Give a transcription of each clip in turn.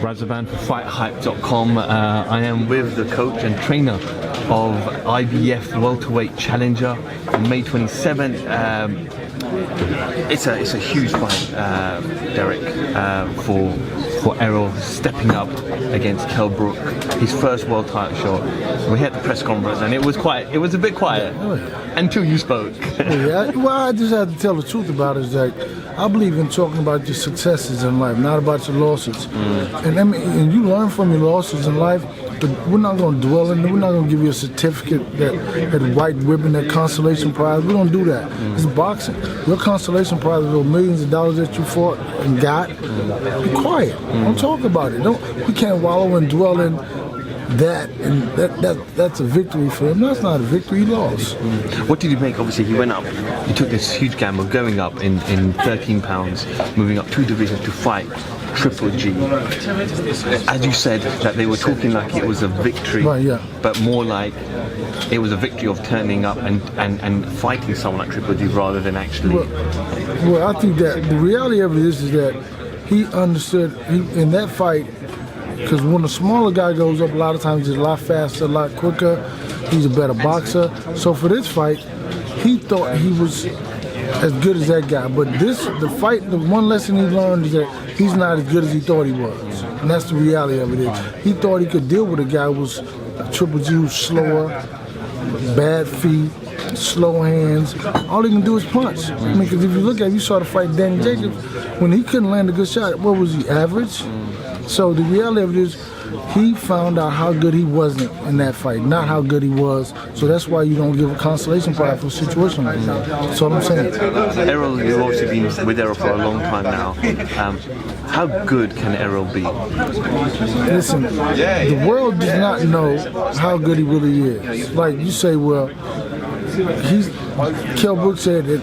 Razaban for FightHype.com. I am with the coach and trainer of IBF welterweight challenger on May 27th. It's a huge fight, Derrick, for Errol stepping up against Kell Brook, his first world title shot. We had the press conference and it was a bit quiet until you spoke. Well, I just have to tell the truth about it. Is that I believe in talking about your successes in life, not about your losses. And you learn from your losses in life, but we're not going to dwell in it. We're not going to give you a certificate, that white ribbon, that consolation prize. We don't do that. It's boxing. Your consolation prize is those millions of dollars that you fought and got. Be quiet. Don't talk about it. We can't wallow and dwell in that, and that's a victory for him. That's not a victory. He lost. What did you make? Obviously, he went up. He took this huge gamble, going up in 13 pounds, moving up 2 divisions to fight Triple G. As you said, that they were talking like it was a victory, right, yeah, but more like it was a victory of turning up and fighting someone like Triple G rather than actually. Well, I think that the reality of it is that he understood in that fight. Because when a smaller guy goes up, a lot of times he's a lot faster, a lot quicker. He's a better boxer. So for this fight, he thought he was as good as that guy. But the one lesson he learned is that he's not as good as he thought he was. And that's the reality of it. He thought he could deal with a guy who was Triple G, who's slower, bad feet, slow hands. All he can do is punch. I mean, because if you look at it, you saw the fight Danny Jacobs, when he couldn't land a good shot, what was he, average? So the reality of it is, he found out how good he wasn't in that fight, not how good he was. So that's why you don't give a consolation prize for a situation like that. That's what I'm saying. Errol, you've obviously been with Errol for a long time now. How good can Errol be? Listen, the world does not know how good he really is. Like you say, well, Kell Brook said that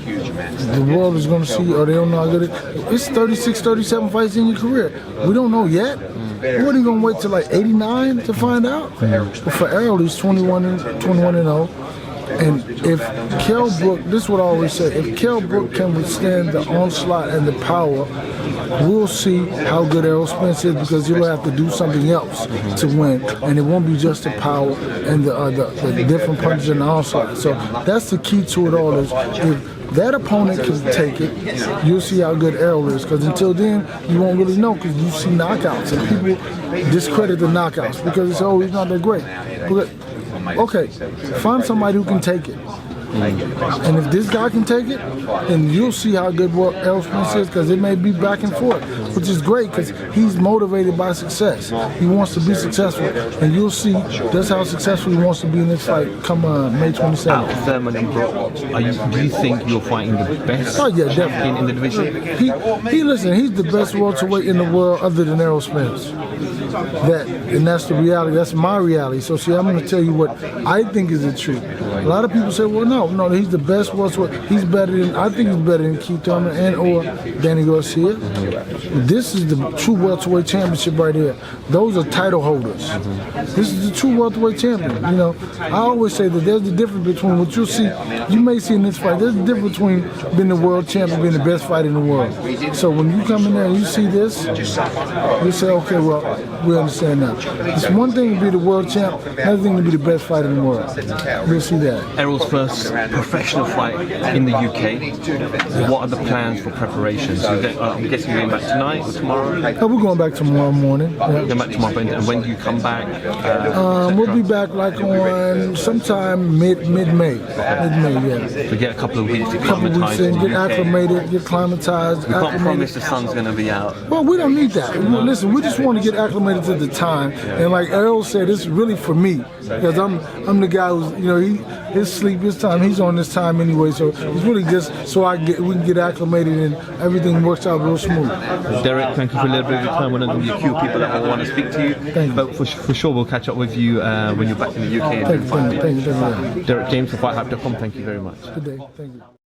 the world is going to see, or they don't know how good it is. It's 36, 37 fights in your career. We don't know yet. What are you going to wait till like 89 to find out? But for Errol, he's 21 and 0. And if Kell Brook, this is what I always say, if Kell Brook can withstand the onslaught and the power, we'll see how good Errol Spence is, because he'll have to do something else to win. And it won't be just the power and the different punches and the onslaught. So that's the key to it all, is if that opponent can take it, you'll see how good Errol is. Because until then, you won't really know, because you see knockouts. And people discredit the knockouts because they say, oh, he's not that great. But, okay, find somebody who can take it. And if this guy can take it, then you'll see how good Errol Spence is, because it may be back and forth, which is great because he's motivated by success. He wants to be successful, and you'll see just how successful he wants to be in this fight come May 27th. Out of Thurman and Brook, do you think you're fighting the best champion in the division? Listen, he's the best welterweight in the world other than Errol Spence. And that's the reality. That's my reality. So see, I'm going to tell you what I think is the truth. A lot of people say, well, no, he's the best welterweight. I think he's better than Keith Thurman and or Danny Garcia. This is the true welterweight championship right here. Those are title holders. This is the true welterweight champion. You know, I always say that there's the difference between what you'll see. You may see in this fight, there's a difference between being the world champion, being the best fighter in the world. So when you come in there and you see this, you say, okay, well, we understand now. It's one thing to be the world champ, another thing to be the best fighter in the world. We'll see that. Errol's first professional fight in the UK. What are the plans for preparations? I'm guessing you're going back tonight or tomorrow? We're going back tomorrow morning. Yeah. Going back tomorrow, and when do you come back? We'll be back like on sometime mid-May. Yeah. So get a couple of weeks to acclimatize and get acclimated, get acclimatized. We can't promise the sun's going to be out. Well, we don't need that. Listen, we just want to get acclimated to the time. And like Errol said, it's really for me, because I'm the guy who's, his sleep, his time, he's on this time anyway. So it's really just so we can get acclimated and everything works out real smooth. Derrick, thank you for a little bit of your time. One of the few people that will want to speak to you. Thank you. But for sure, we'll catch up with you when you're back in the UK. Thank you. Derrick James for FightHype.com. Thank you very much. Good day. Thank you.